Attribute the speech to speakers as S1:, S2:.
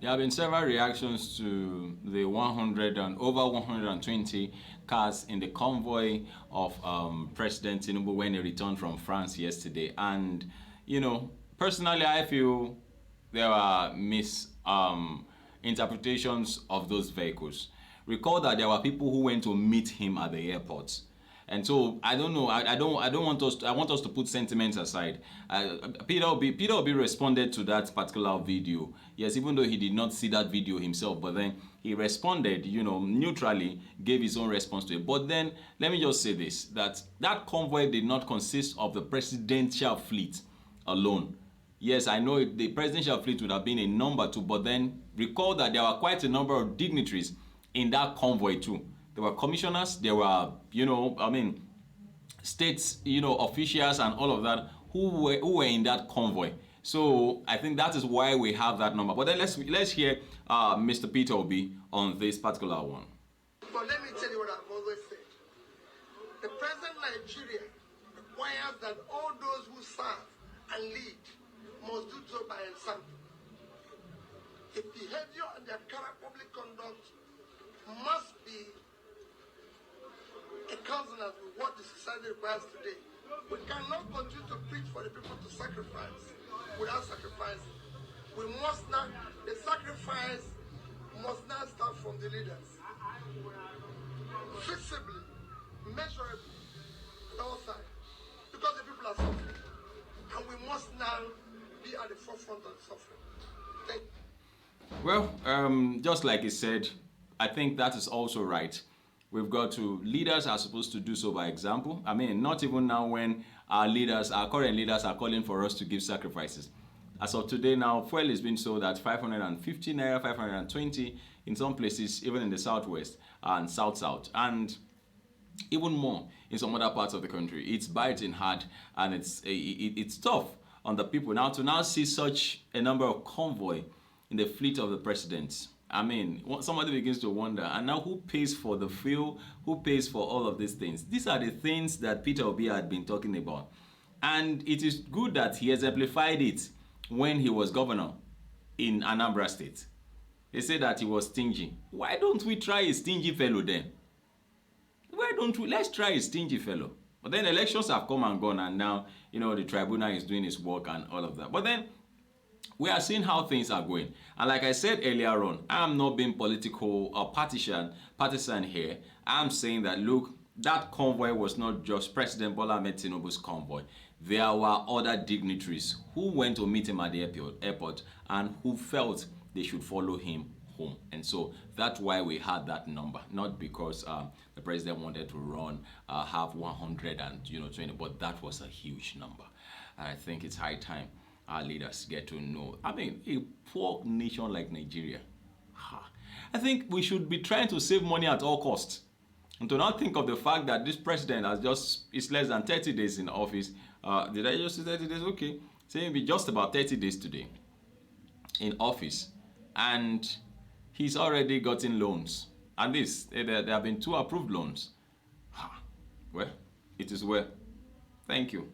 S1: There have been several reactions to the 100 and over 120 cars in the convoy of President Tinubu when he returned from France yesterday. And, personally, I feel there are misinterpretations of those vehicles. Recall that there were people who went to meet him at the airport. And so I don't know. I don't want us. I want us to put sentiments aside. Peter Obi responded to that particular video. Yes, even though he did not see that video himself, but then he responded, neutrally, gave his own response to it. But then let me just say this: that convoy did not consist of the presidential fleet alone. Yes, I know the presidential fleet would have been a number two, but then recall that there were quite a number of dignitaries in that convoy too. There were commissioners, there were, states, officials and all of that who were in that convoy. So I think that is why we have that number. But then let's hear Mr. Peter Obi on this particular one.
S2: But let me tell you what I've always said. The present Nigeria requires that all those who serve and lead must do so by example. The behavior and their current public conduct must be a consonant with what the society requires today. We cannot continue to preach for the people to sacrifice without sacrificing. We must not, the sacrifice must not start from the leaders. Visibly, measurably, on all sides. Because the people are suffering. And we must now be at the forefront of the suffering. Thank you.
S1: Well, just like he said, I think that is also right. We've got to, leaders are supposed to do so by example. I mean, not even now when our current leaders are calling for us to give sacrifices. As of today now, fuel is being sold at 550 naira, 520 in some places, even in the southwest and south, and even more in some other parts of the country. It's biting hard and it's tough on the people. Now to see such a number of convoy in the fleet of the president, I mean, somebody begins to wonder, and now who pays for the fuel? Who pays for all of these things? These are the things that Peter Obi had been talking about. And it is good that he exemplified it when he was governor in Anambra State. They say that he was stingy. Why don't we try a stingy fellow then? Why don't we? Let's try a stingy fellow. But then elections have come and gone, and now, the tribunal is doing its work and all of that. But then we are seeing how things are going. And like I said earlier on, I'm not being political or partisan here. I'm saying that, look, that convoy was not just President Bola Ahmed Tinubu's convoy. There were other dignitaries who went to meet him at the airport and who felt they should follow him home. And so that's why we had that number, not because the president wanted to have 120, but that was a huge number. And I think it's high time our leaders get to know. I mean, a poor nation like Nigeria, I think we should be trying to save money at all costs. And to not think of the fact that this president is less than 30 days in office. Did I just say 30 days? Okay. Say maybe just about 30 days today in office. And he's already gotten loans. At least there have been 2 approved loans. Well, it is well. Thank you.